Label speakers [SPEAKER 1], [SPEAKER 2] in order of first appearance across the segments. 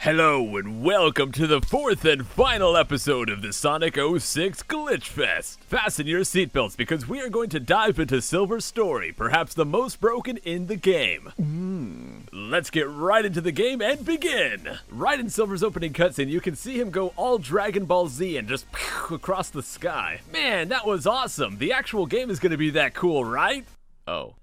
[SPEAKER 1] Hello and welcome to the fourth and final episode of the Sonic 06 Glitchfest. Fasten your seatbelts because we are going to dive into Silver's story, perhaps the most broken in the game. Let's get right into the game and begin. Right in Silver's opening cutscene, you can see him go all Dragon Ball Z and just across the sky. Man, that was awesome. The actual game is going to be that cool, right? Oh.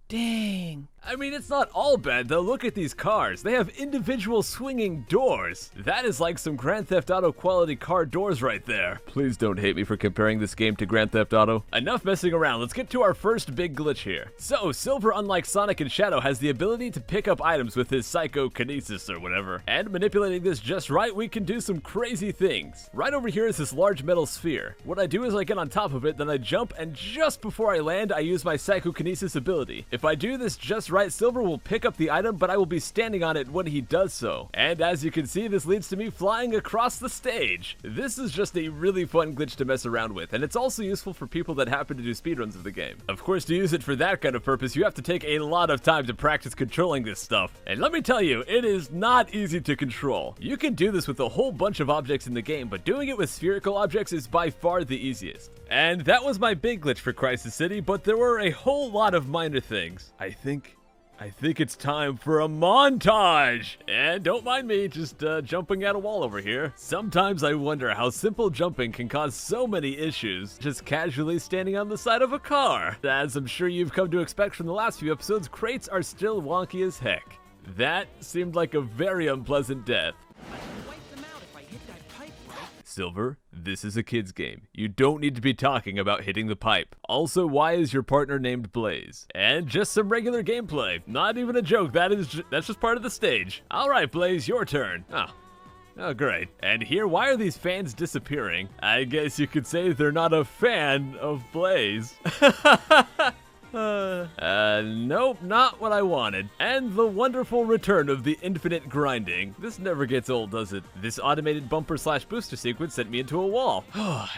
[SPEAKER 1] Dang. I mean, it's not all bad though. Look at these cars. They have individual swinging doors. That is like some Grand Theft Auto quality car doors right there. Please don't hate me for comparing this game to Grand Theft Auto. Enough messing around. Let's get to our first big glitch here. So, Silver, unlike Sonic and Shadow, has the ability to pick up items with his psychokinesis or whatever. And manipulating this just right, we can do some crazy things. Right over here is this large metal sphere. What I do is I get on top of it, then I jump, and just before I land, I use my psychokinesis ability. If I do this just right, Silver will pick up the item, but I will be standing on it when he does so. And as you can see, this leads to me flying across the stage. This is just a really fun glitch to mess around with, and it's also useful for people that happen to do speedruns of the game. Of course, to use it for that kind of purpose, you have to take a lot of time to practice controlling this stuff. And let me tell you, it is not easy to control. You can do this with a whole bunch of objects in the game, but doing it with spherical objects is by far the easiest. And that was my big glitch for Crisis City, but there were a whole lot of minor things. I think it's time for a montage! And don't mind me, just jumping at a wall over here. Sometimes I wonder how simple jumping can cause so many issues, just casually standing on the side of a car. As I'm sure you've come to expect from the last few episodes, crates are still wonky as heck. That seemed like a very unpleasant death. Silver, this is a kid's game. You don't need to be talking about hitting the pipe. Also, why is your partner named Blaze? And just some regular gameplay. Not even a joke, that's just part of the stage. Alright Blaze, your turn. Oh great. And here, why are these fans disappearing? I guess you could say they're not a fan of Blaze. Nope, not what I wanted. And the wonderful return of the infinite grinding. This never gets old, does it? This automated bumper/booster sequence sent me into a wall.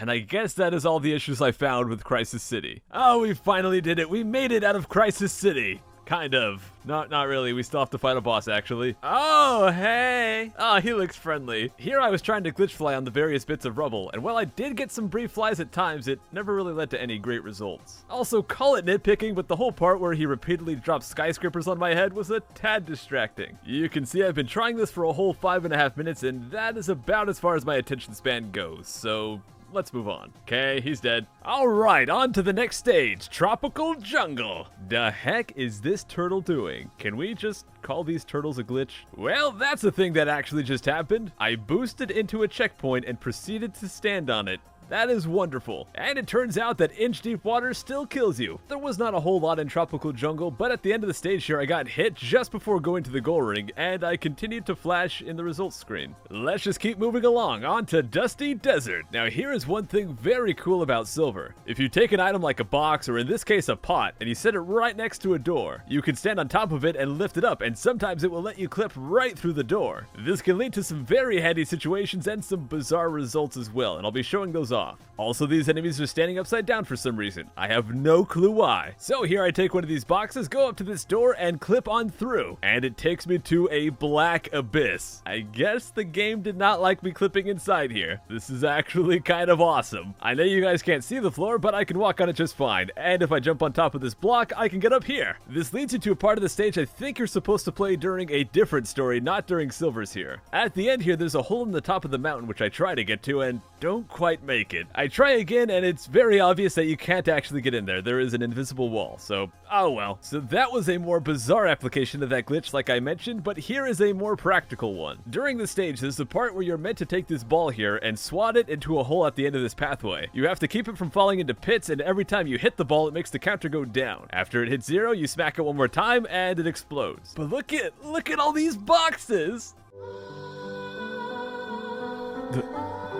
[SPEAKER 1] And I guess that is all the issues I found with Crisis City. Oh, we finally did it. We made it out of Crisis City. Kind of. Not really. We still have to fight a boss, actually. Oh, hey. Oh, he looks friendly. Here I was trying to glitch fly on the various bits of rubble, and while I did get some brief flies at times, it never really led to any great results. Also, call it nitpicking, but the whole part where he repeatedly dropped skyscrapers on my head was a tad distracting. You can see I've been trying this for a whole 5.5 minutes, and that is about as far as my attention span goes, so let's move on. Okay, he's dead. Alright, on to the next stage, Tropical Jungle. The heck is this turtle doing? Can we just call these turtles a glitch? Well, that's a thing that actually just happened. I boosted into a checkpoint and proceeded to stand on it. That is wonderful. And it turns out that inch-deep water still kills you. There was not a whole lot in Tropical Jungle, but at the end of the stage here, I got hit just before going to the goal ring, and I continued to flash in the results screen. Let's just keep moving along, on to Dusty Desert. Now here is one thing very cool about Silver. If you take an item like a box, or in this case a pot, and you set it right next to a door, you can stand on top of it and lift it up, and sometimes it will let you clip right through the door. This can lead to some very handy situations and some bizarre results as well, and I'll be showing those off. Also, these enemies are standing upside down for some reason. I have no clue why. So here I take one of these boxes, go up to this door, and clip on through. And it takes me to a black abyss. I guess the game did not like me clipping inside here. This is actually kind of awesome. I know you guys can't see the floor, but I can walk on it just fine. And if I jump on top of this block, I can get up here. This leads you to a part of the stage I think you're supposed to play during a different story, not during Silver's here. At the end here, there's a hole in the top of the mountain which I try to get to and don't quite make it. I try again, and it's very obvious that you can't actually get in there. There is an invisible wall, so oh well. So that was a more bizarre application of that glitch like I mentioned, but here is a more practical one. During the stage, there's the part where you're meant to take this ball here and swat it into a hole at the end of this pathway. You have to keep it from falling into pits, and every time you hit the ball, it makes the counter go down. After it hits 0, you smack it one more time, and it explodes. But look at all these boxes!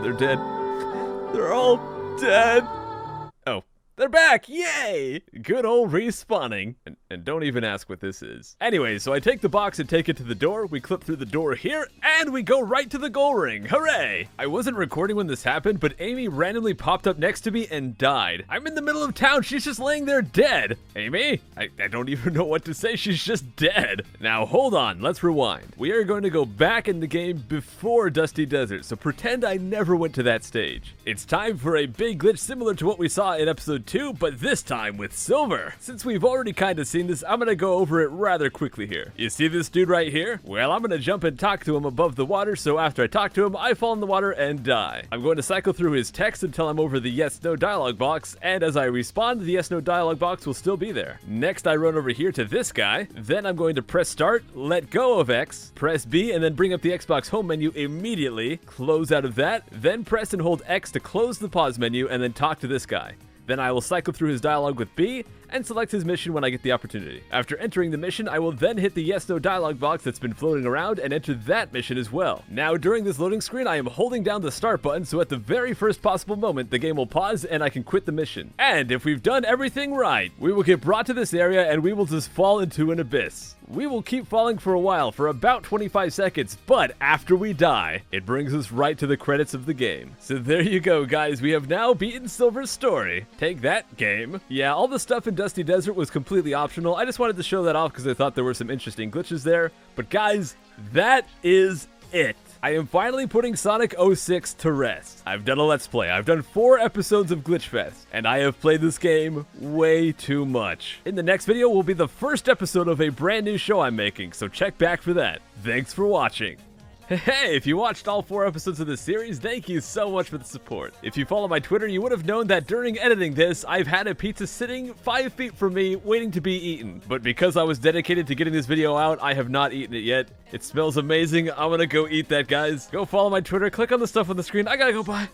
[SPEAKER 1] They're dead. They're all dead. Oh, they're back! Yay! Good old respawning. And And don't even ask what this is. Anyway, so I take the box and take it to the door, we clip through the door here, and we go right to the goal ring. Hooray! I wasn't recording when this happened, but Amy randomly popped up next to me and died. I'm in the middle of town, she's just laying there dead. Amy? I don't even know what to say, she's just dead. Now hold on, let's rewind. We are going to go back in the game before Dusty Desert, so pretend I never went to that stage. It's time for a big glitch similar to what we saw in episode 2, but this time with silver. Since we've already kind of seen this, I'm gonna go over it rather quickly here. You see this dude right here? Well, I'm gonna jump and talk to him above the water, so after I talk to him, I fall in the water and die. I'm going to cycle through his text until I'm over the yes/no dialog box, and as I respawn, the yes/no dialog box will still be there. Next, I run over here to this guy, then I'm going to press start, let go of X, press B, and then bring up the Xbox home menu immediately, close out of that, then press and hold X to close the pause menu, and then talk to this guy. Then I will cycle through his dialogue with B, and select his mission when I get the opportunity. After entering the mission, I will then hit the yes/no dialog box that's been floating around and enter that mission as well. Now, during this loading screen, I am holding down the start button, so at the very first possible moment, the game will pause and I can quit the mission. And if we've done everything right, we will get brought to this area and we will just fall into an abyss. We will keep falling for a while, for about 25 seconds, but after we die, it brings us right to the credits of the game. So there you go, guys. We have now beaten Silver's story. Take that, game. Yeah, all the stuff in Dusty Desert was completely optional. I just wanted to show that off because I thought there were some interesting glitches there. But guys, that is it. I am finally putting Sonic 06 to rest. I've done a Let's Play, I've done 4 episodes of Glitchfest, and I have played this game way too much. In the next video will be the first episode of a brand new show I'm making, so check back for that. Thanks for watching. Hey, if you watched all 4 episodes of this series, thank you so much for the support. If you follow my Twitter, you would have known that during editing this, I've had a pizza sitting 5 feet from me, waiting to be eaten. But because I was dedicated to getting this video out, I have not eaten it yet. It smells amazing. I'm gonna go eat that, guys. Go follow my Twitter, click on the stuff on the screen. I gotta go, bye.